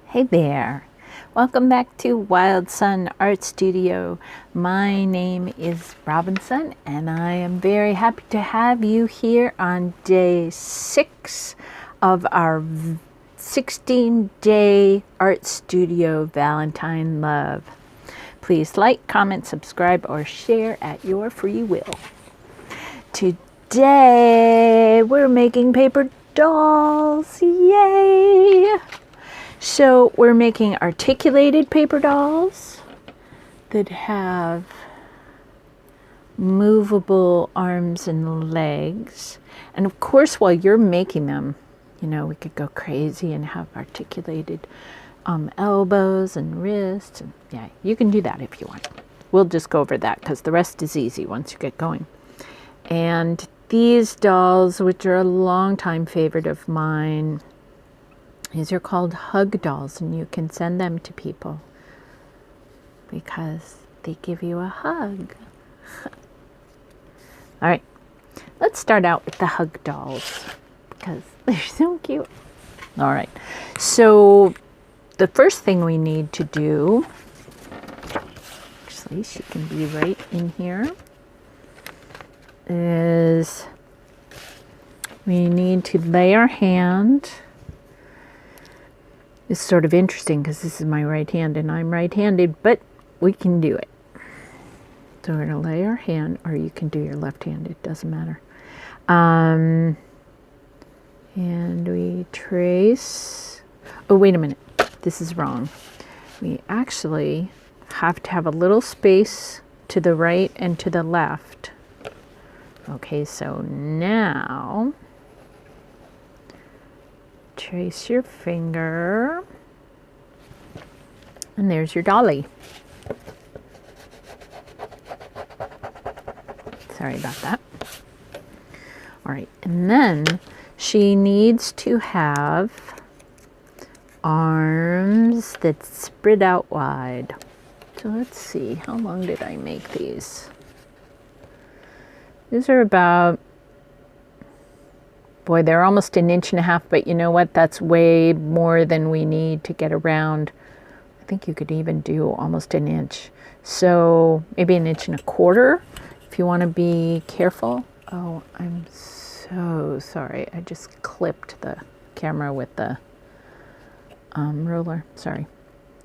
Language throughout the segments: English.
Hey there, welcome back to Wildsunne Art Studio. My name is Robinsunne and I am very happy to have you here on day 6 of our 16-day art studio Valentine Love. Please like, comment, subscribe, or share at your free will. Today we're making paper dolls, yay! So we're making articulated paper dolls that have movable arms and legs. And of course, while you're making them, you know, we could go crazy and have articulated elbows and wrists. And yeah, you can do that if you want. We'll just go over that because the rest is easy once you get going. And these dolls, which are a long-time favorite of mine, these are called hug dolls, and you can send them to people because they give you a hug. All right, let's start out with the hug dolls because they're so cute. All right, so the first thing we need to do, actually she can be right in here, is we need to lay our hand. It's sort of interesting because this is my right hand and I'm right-handed, but we can do it. So we're going to lay our hand, or you can do your left hand, it doesn't matter. And we trace, oh wait a minute, this is wrong. We actually have to have a little space to the right and to the left. Okay, so now trace your finger, and there's your dolly. Sorry about that. All right, and then she needs to have arms that spread out wide. So let's see, how long did I make these? These are about, boy, they're almost 1.5 inches, but you know what? That's way more than we need to get around. I think you could even do almost 1 inch. So maybe 1.25 inches if you want to be careful. Oh, I'm so sorry. I just clipped the camera with the ruler. Sorry.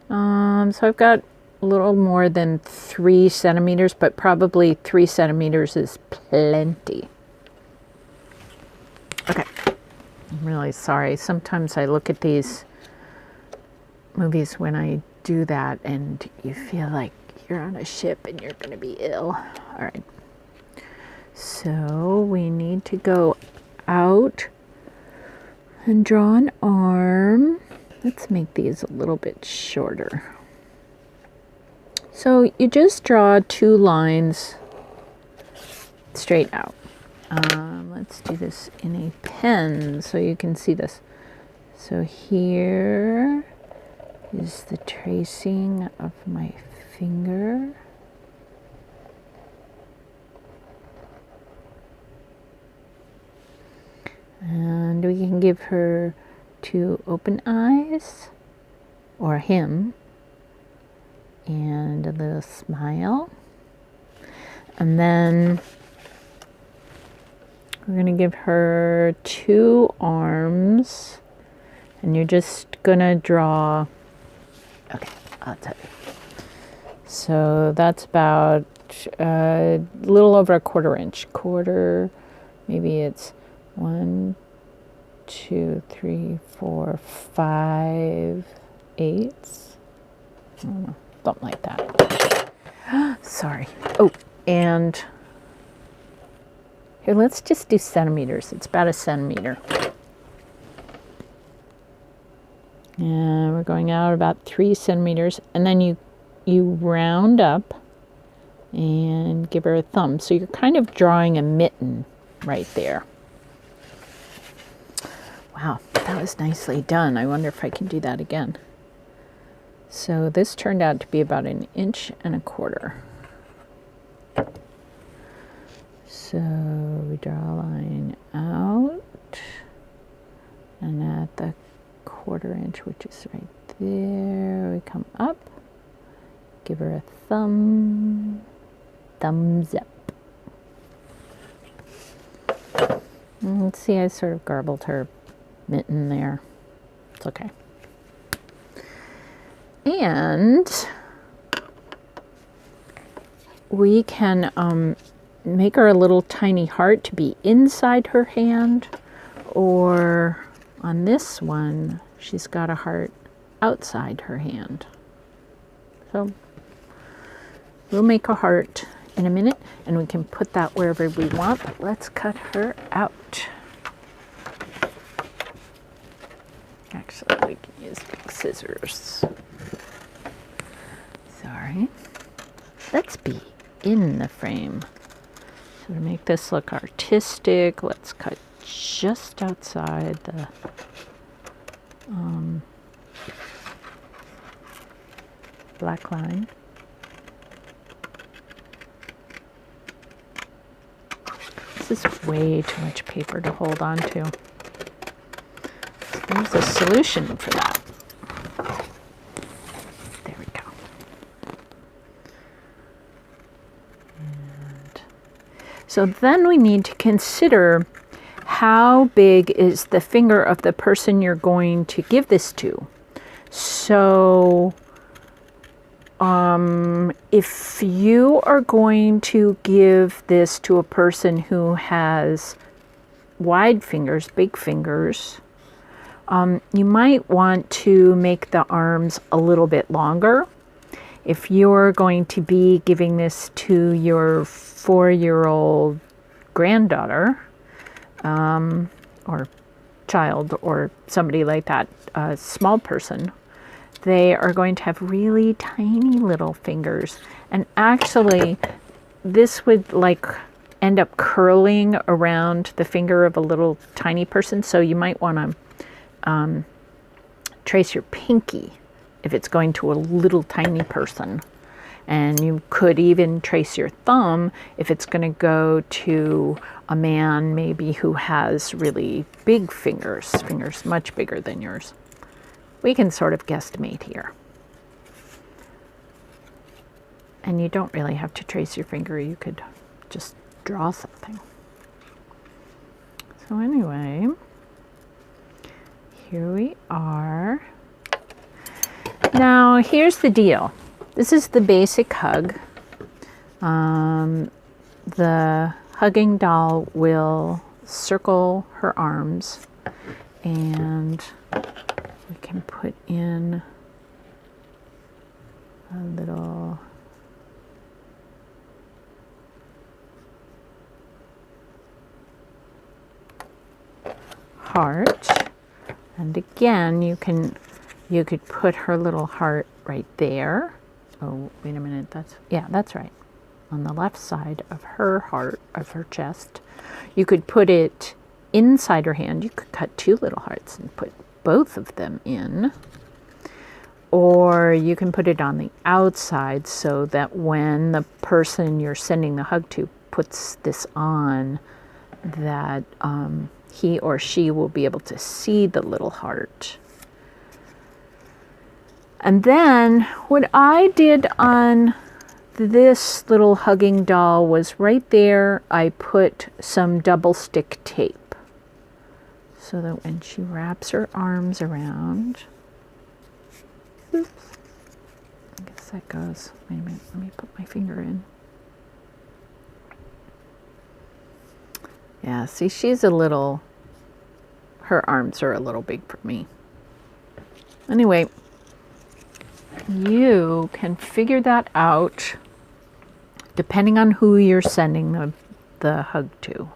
So I've got a little more than 3 centimeters, but probably 3 centimeters is plenty. Okay, I'm really sorry. Sometimes I look at these movies when I do that and you feel like you're on a ship and you're going to be ill. All right, so we need to go out and draw an arm. Let's make these a little bit shorter. So you just draw 2 lines straight out. Let's do this in a pen so you can see this. So here is the tracing of my finger. And we can give her 2 open eyes, or him, and a little smile. And then we're going to give her 2 arms, and you're just going to draw, okay, I'll tell you. So that's about a little over 1/4 inch. Maybe it's 1, 2, 3, 4, 5 eighths. I don't know, something like that. Sorry. Oh, and here, let's just do centimeters. It's about 1 centimeter. And we're going out about 3 centimeters. And then you round up and give her a thumb. So you're kind of drawing a mitten right there. Wow, that was nicely done. I wonder if I can do that again. So this turned out to be about 1.25 inches. So we draw a line out, and at the 1/4 inch, which is right there. We come up, give her a thumbs up. And see, I sort of garbled her mitten there. It's okay. And we can make her a little tiny heart to be inside her hand, or on this one, she's got a heart outside her hand. So we'll make a heart in a minute, and we can put that wherever we want, but let's cut her out. Actually, we can use big scissors. Sorry. Let's be in the frame. So to make this look artistic, let's cut just outside the black line. This is way too much paper to hold on to. So there's a solution for that. There we go. And so then we need to consider how big is the finger of the person you're going to give this to. So if you are going to give this to a person who has wide fingers, big fingers, you might want to make the arms a little bit longer. If you're going to be giving this to your 4-year-old granddaughter, or child, or somebody like that, a small person, they are going to have really tiny little fingers. And actually, this would like end up curling around the finger of a little tiny person. So you might want to trace your pinky if it's going to a little tiny person. And you could even trace your thumb if it's going to go to a man maybe who has really big fingers, fingers much bigger than yours. We can sort of guesstimate here. And you don't really have to trace your finger, you could just draw something. So anyway, here we are. Now here's the deal. This is the basic hug. The hugging doll will circle her arms, and we can put in a little heart. And again, you could put her little heart right there. Oh, wait a minute, that's right. On the left side of her heart, of her chest. You could put it inside her hand. You could cut 2 little hearts and put both of them in. Or you can put it on the outside so that when the person you're sending the hug to puts this on, that he or she will be able to see the little heart. And then what I did on this little hugging doll was right there, I put some double stick tape so that when she wraps her arms around, oops, I guess that goes, wait a minute, let me put my finger in. Yeah, see, she's a little, her arms are a little big for me. Anyway, you can figure that out depending on who you're sending the hug to.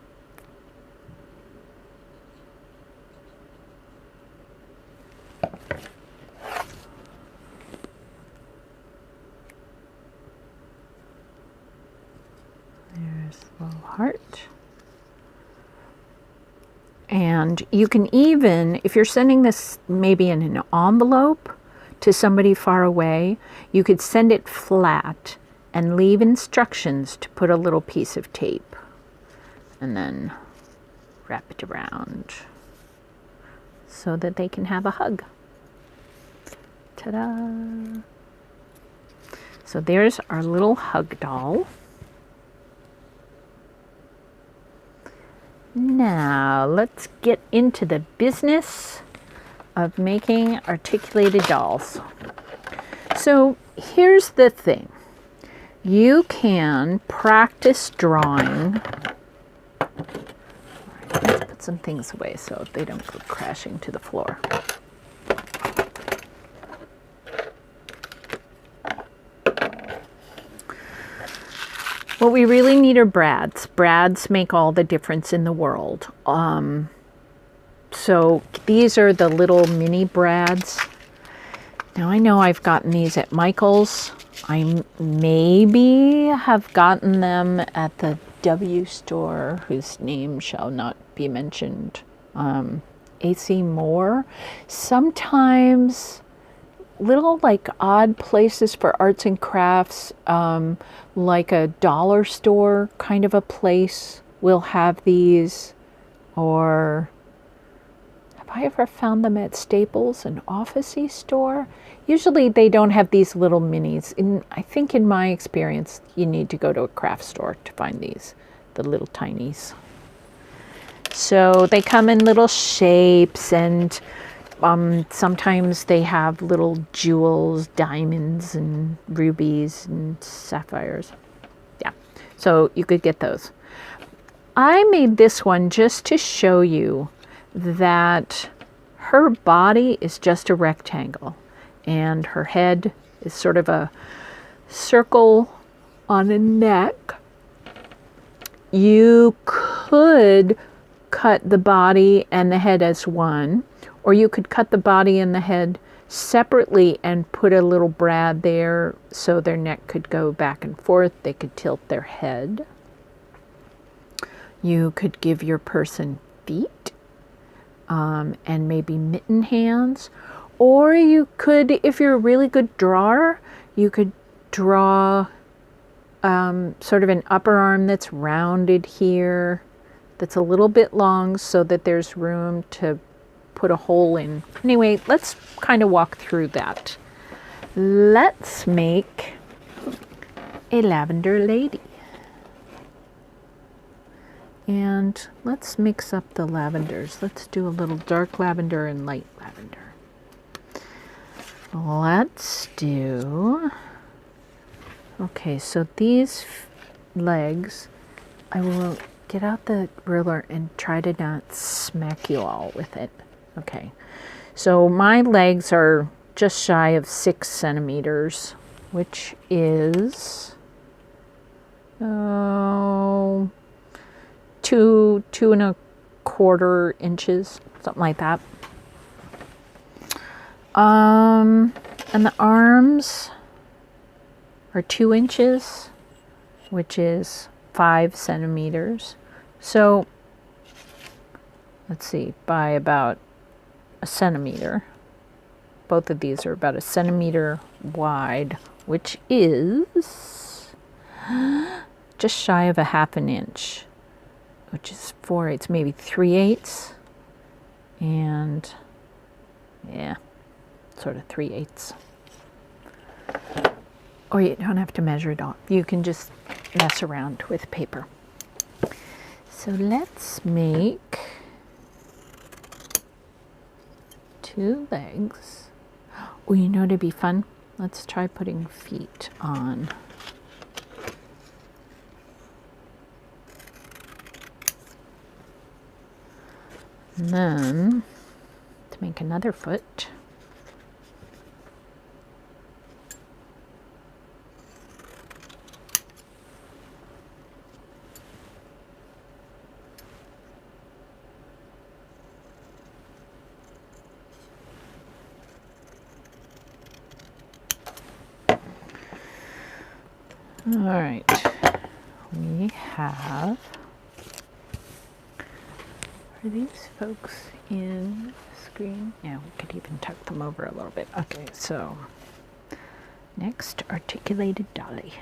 There's the little heart. And you can even, if you're sending this maybe in an envelope to somebody far away, you could send it flat and leave instructions to put a little piece of tape and then wrap it around so that they can have a hug. Ta-da! So there's our little hug doll. Now let's get into the business of making articulated dolls. So here's the thing. You can practice drawing. Let's put some things away so they don't go crashing to the floor. What we really need are brads. Brads make all the difference in the world. So these are the little mini brads. Now I know I've gotten these at Michael's. I maybe have gotten them at the W store, whose name shall not be mentioned. AC Moore. Sometimes little like odd places for arts and crafts, like a dollar store kind of a place will have these. Or have I ever found them at Staples, an office-y store? Usually they don't have these little minis. I think in my experience, you need to go to a craft store to find these, the little tinies. So they come in little shapes, and sometimes they have little jewels, diamonds and rubies and sapphires. Yeah, so you could get those. I made this one just to show you that her body is just a rectangle and her head is sort of a circle on a neck. You could cut the body and the head as one, or you could cut the body and the head separately and put a little brad there so their neck could go back and forth. They could tilt their head. You could give your person feet and maybe mitten hands. Or you could, if you're a really good drawer, you could draw sort of an upper arm that's rounded here, that's a little bit long so that there's room to put a hole in. Anyway, let's kind of walk through that. Let's make a lavender lady. And let's mix up the lavenders. Let's do a little dark lavender and light lavender. Let's do, okay, so these legs, I will get out the ruler and try to not smack you all with it. Okay, so my legs are just shy of 6 centimeters, which is 2.25 inches, something like that. And the arms are 2 inches, which is 5 centimeters. So let's see, by about a centimeter. Both of these are about 1 centimeter wide, which is just shy of a 1/2 inch, which is 4/8, maybe 3/8, and yeah, sort of 3/8. Or you don't have to measure it all. You can just mess around with paper. So let's make 2 legs. Oh, you know what'd be fun? Let's try putting feet on. And then to make another foot, all right, we have, are these folks in the screen? Yeah, we could even tuck them over a little bit. Okay, so next, articulated dolly.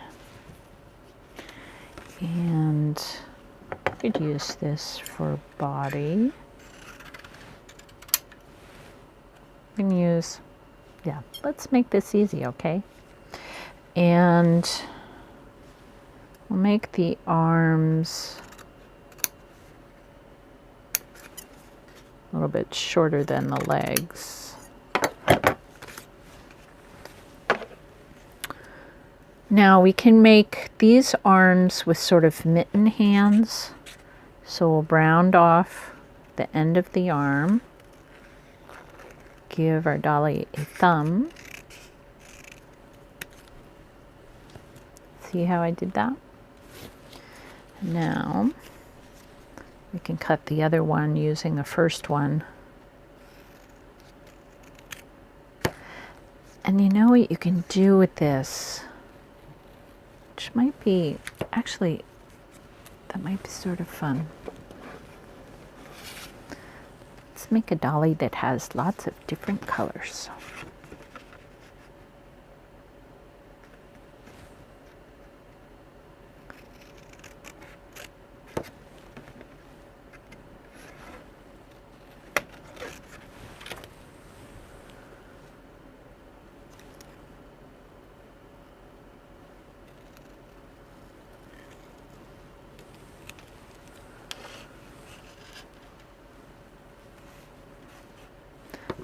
And I could use this for body. You can use, yeah, let's make this easy, okay? And we'll make the arms a little bit shorter than the legs. Now we can make these arms with sort of mitten hands. So we'll round off the end of the arm, give our dolly a thumb. See how I did that? Now we can cut the other one using the first one. And you know what you can do with this, which might be, actually, that might be sort of fun. Let's make a dolly that has lots of different colors.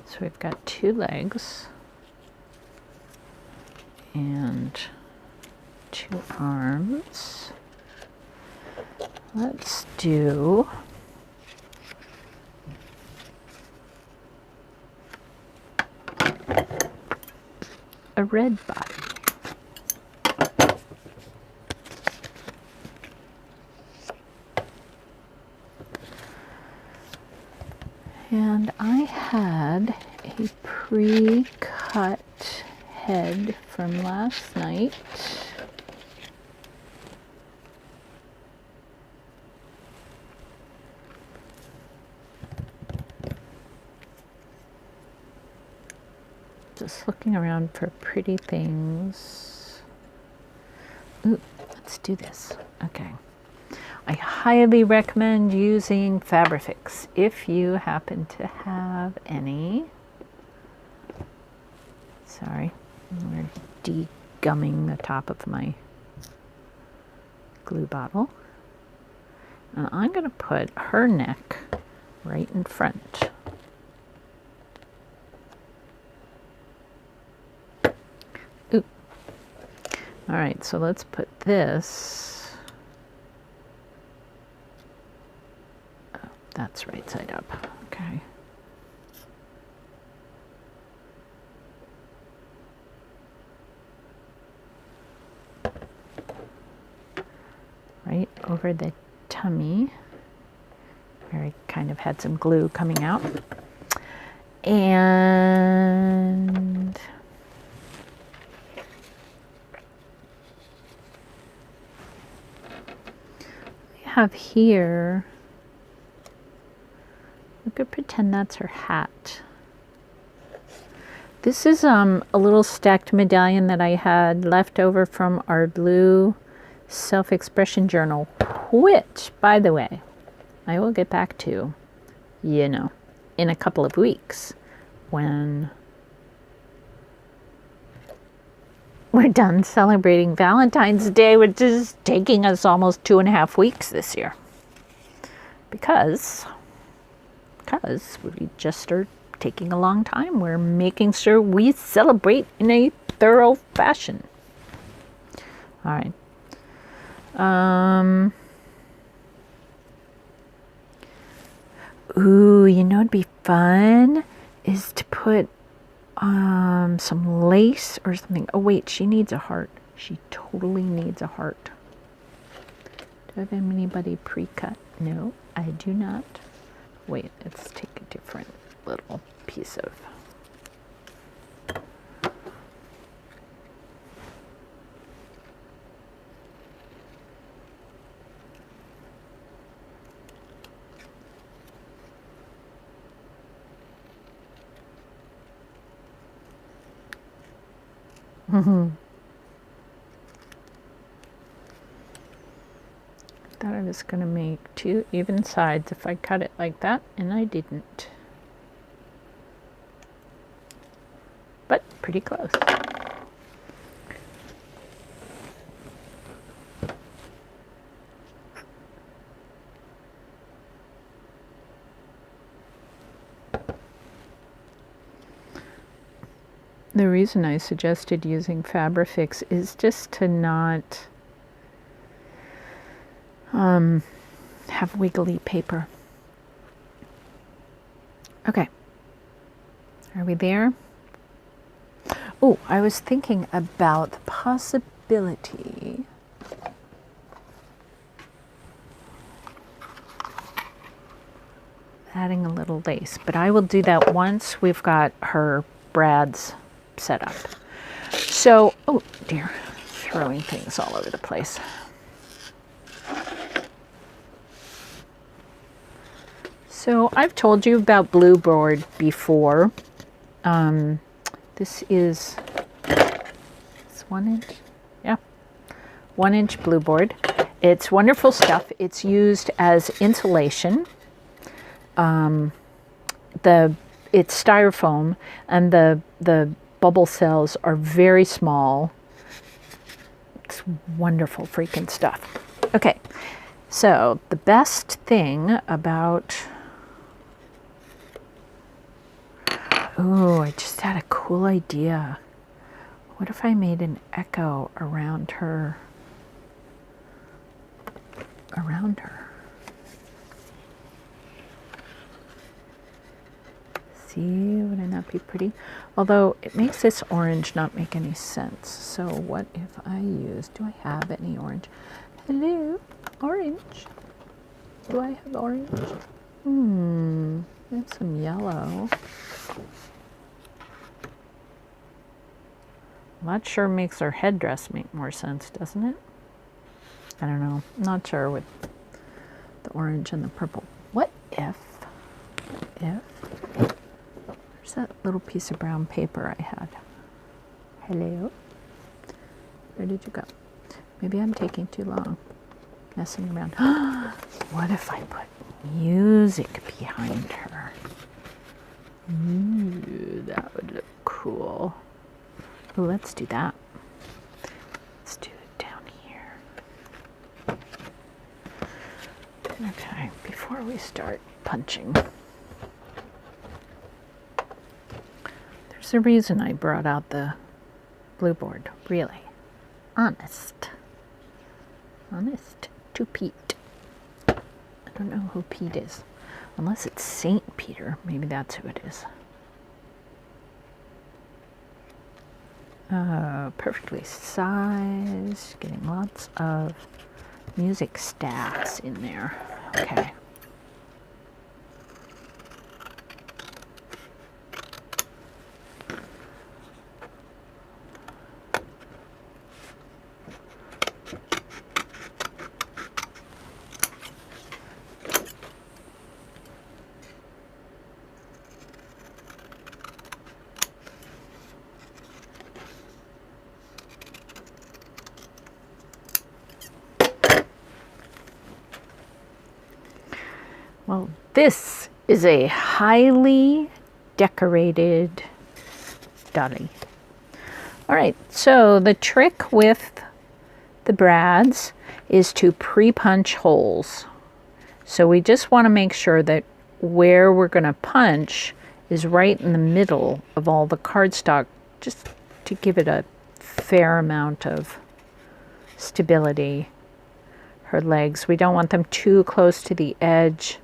So we've got 2 legs and 2 arms. Let's do a red body. And I had a pre-cut head from last night. Just looking around for pretty things. Ooh, let's do this. Okay. I highly recommend using Fabrifix if you happen to have any. Sorry, we're de-gumming the top of my glue bottle. And I'm going to put her neck right in front. Ooh. All right, so let's put this. That's right side up. Okay. Right over the tummy, where I kind of had some glue coming out. And we have here, we could pretend that's her hat. This is a little stacked medallion that I had left over from our blue self-expression journal, which, by the way, I will get back to, you know, in a couple of weeks when we're done celebrating Valentine's Day, which is taking us almost 2.5 weeks this year. Because we just started taking a long time. We're making sure we celebrate in a thorough fashion. All right. Ooh, you know what'd be fun is to put some lace or something. Oh wait, she needs a heart. She totally needs a heart. Do I have anybody pre-cut? No, I do not. Wait, let's take a different little piece of. Thought I was going to make 2 even sides if I cut it like that, and I didn't. but pretty close. The reason I suggested using Fabrifix is just to not have wiggly paper. Okay, are we there? Oh, I was thinking about the possibility adding a little lace, but I will do that once we've got her brads set up. So, oh dear, throwing things all over the place. So I've told you about blue board before. This is, it's 1 inch, yeah, 1 inch blue board. It's wonderful stuff. It's used as insulation. It's styrofoam, and the bubble cells are very small. It's wonderful freaking stuff. Okay, so the best thing about, oh, I just had a cool idea. What if I made an echo around her? See, wouldn't that be pretty? Although it makes this orange not make any sense. So what if I use, do I have any orange? Hello, orange. Do I have orange? I have some yellow. I'm not sure makes her headdress make more sense, doesn't it? I don't know. I'm not sure with the orange and the purple. What if there's that little piece of brown paper I had. Hello? Where did you go? Maybe I'm taking too long messing around. What if I put music behind her? Ooh, that would look cool. Well, let's do that. Let's do it down here. Okay, before we start punching, there's a reason I brought out the blue board, really. Honest to Pete. I don't know who Pete is, unless it's Saint Peter. Maybe that's who it is. Perfectly sized, getting lots of music staffs in there. Okay. Well, this is a highly decorated dolly. All right, so the trick with the brads is to pre-punch holes. So we just want to make sure that where we're going to punch is right in the middle of all the cardstock, just to give it a fair amount of stability. Her legs, we don't want them too close to the edge.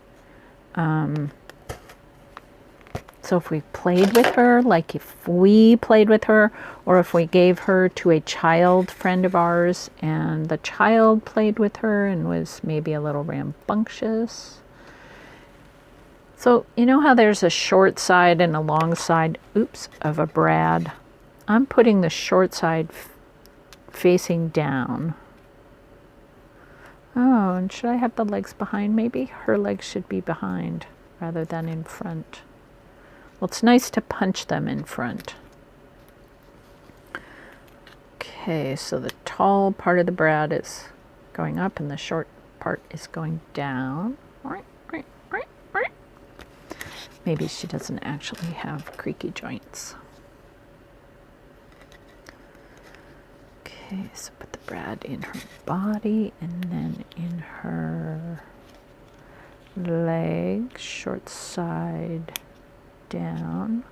So if we played with her, like if we played with her, or if we gave her to a child friend of ours and the child played with her and was maybe a little rambunctious. So you know how there's a short side and a long side, oops, of a brad? I'm putting the short side facing down. Oh, and should I have the legs behind maybe? Her legs should be behind rather than in front. Well, it's nice to punch them in front. Okay, so the tall part of the brad is going up and the short part is going down. Maybe she doesn't actually have creaky joints. Okay, so put the brad in her body and then in her legs, short side down,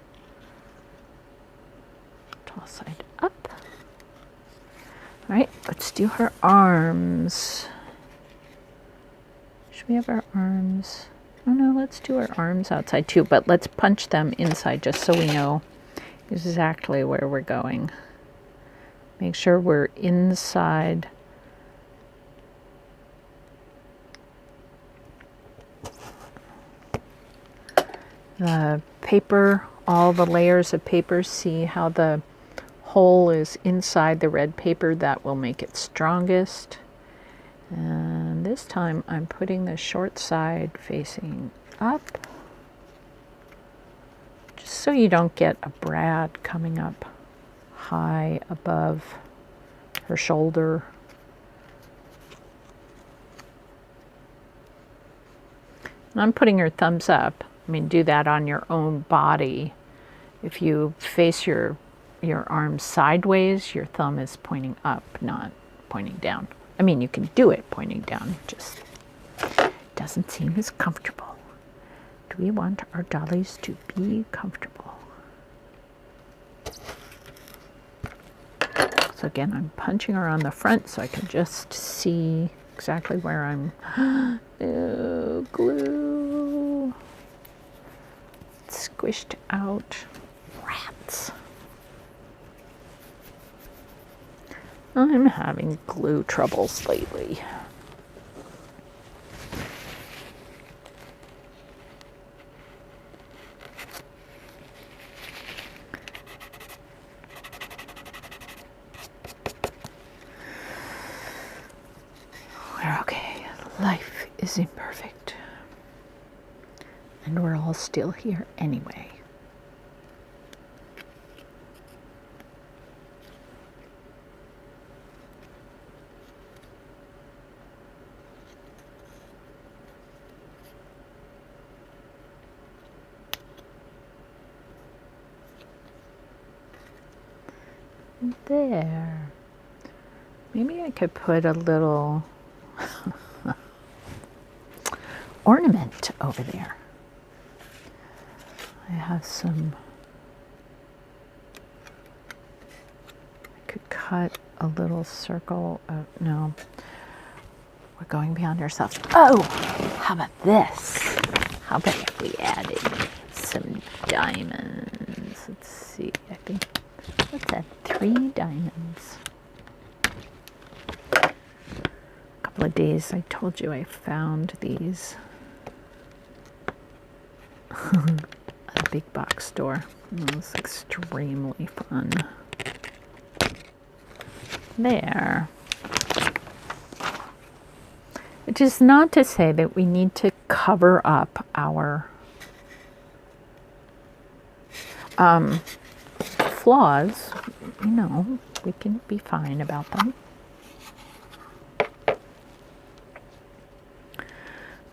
tall side up. All right, let's do her arms. Should we have our arms? Oh no, let's do our arms outside too, but let's punch them inside just so we know exactly where we're going. Make sure we're inside. The paper, all the layers of paper, see how the hole is inside the red paper. That will make it strongest. And this time I'm putting the short side facing up, just so you don't get a brad coming up high above her shoulder. And I'm putting her thumbs up. I mean, do that on your own body. If you face your arms sideways, your thumb is pointing up, not pointing down. I mean, you can do it pointing down, just doesn't seem as comfortable. Do we want our dollies to be comfortable? So again, I'm punching her on the front so I can just see exactly where I'm. Ew, glue. Squished out. Rats. I'm having glue troubles lately. We're okay. Life is imperfect. And we're all still here anyway. There. Maybe I could put a little ornament over there. I have some. I could cut a little circle of, no, we're going beyond ourselves. Oh, how about this? How about if we added some diamonds? Let's see, I think, let's add 3 diamonds. A couple of days, I told you I found these at a big box store. It was extremely fun. There. Which is not to say that we need to cover up our flaws. You know, we can be fine about them.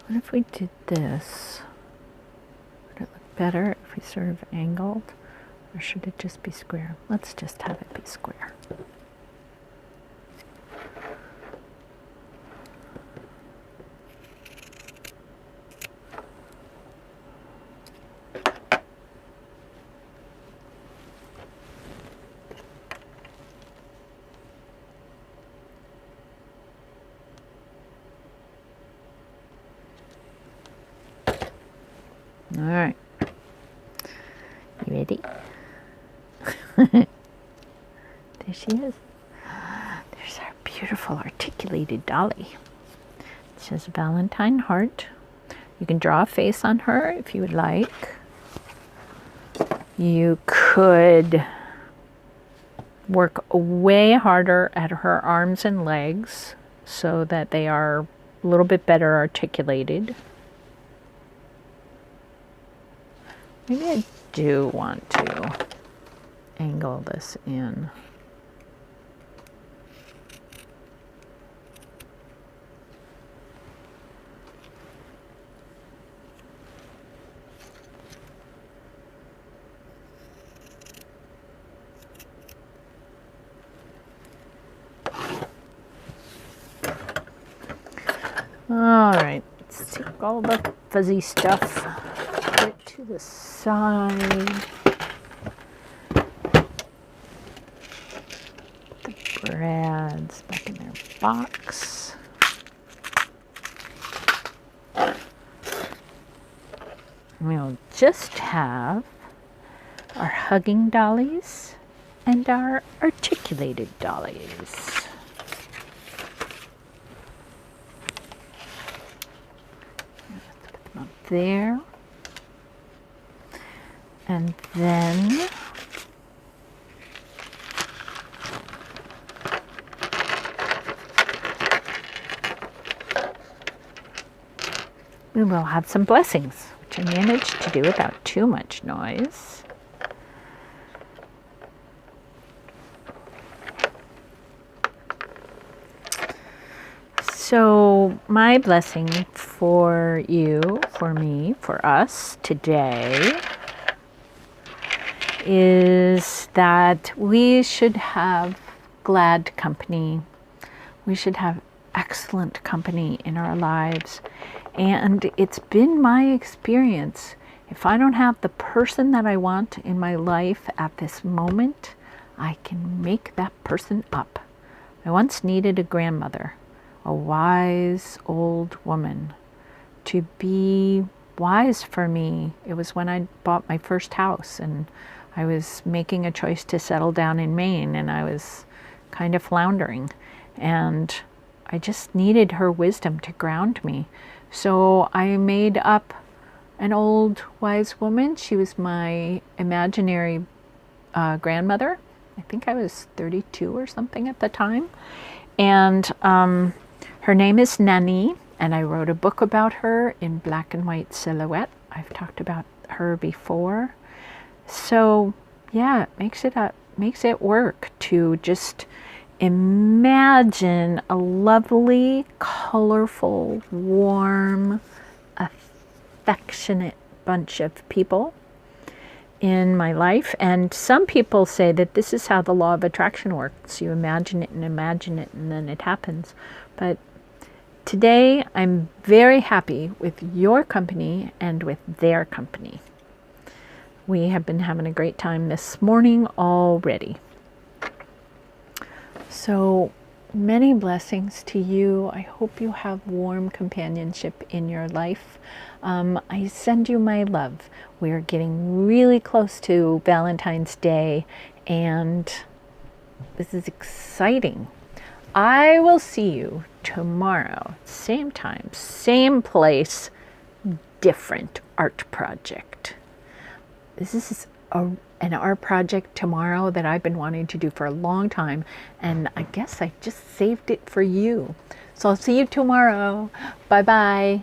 What if we did this? Would it look better if we sort of angled? Or should it just be square? Let's just have it be square. All right. You ready? There she is. There's our beautiful articulated dolly. It says Valentine heart. You can draw a face on her if you would like. You could work way harder at her arms and legs so that they are a little bit better articulated. Maybe I do want to angle this in. All right, let's take all the fuzzy stuff, put it to the side. The brads back in their box. We'll just have our hugging dollies and our articulated dollies. Put them up there. And then we will have some blessings, which I managed to do without too much noise. So my blessing for you, for me, for us today is that we should have glad company. We should have excellent company in our lives. And it's been my experience, if I don't have the person that I want in my life at this moment, I can make that person up. I once needed a grandmother, a wise old woman, to be wise for me. It was when I bought my first house and I was making a choice to settle down in Maine, and I was kind of floundering, and I just needed her wisdom to ground me. So I made up an old wise woman. She was my imaginary grandmother. I think I was 32 or something at the time. And her name is Nani, and I wrote a book about her in black and white silhouette. I've talked about her before. So yeah, it makes it work to just imagine a lovely, colorful, warm, affectionate bunch of people in my life. And some people say that this is how the law of attraction works. You imagine it, and then it happens. But today, I'm very happy with your company and with their company. We have been having a great time this morning already. So many blessings to you. I hope you have warm companionship in your life. I send you my love. We're getting really close to Valentine's Day, and this is exciting. I will see you tomorrow, same time, same place, different art project. This is an art project tomorrow that I've been wanting to do for a long time, and I guess I just saved it for you. So I'll see you tomorrow. Bye-bye.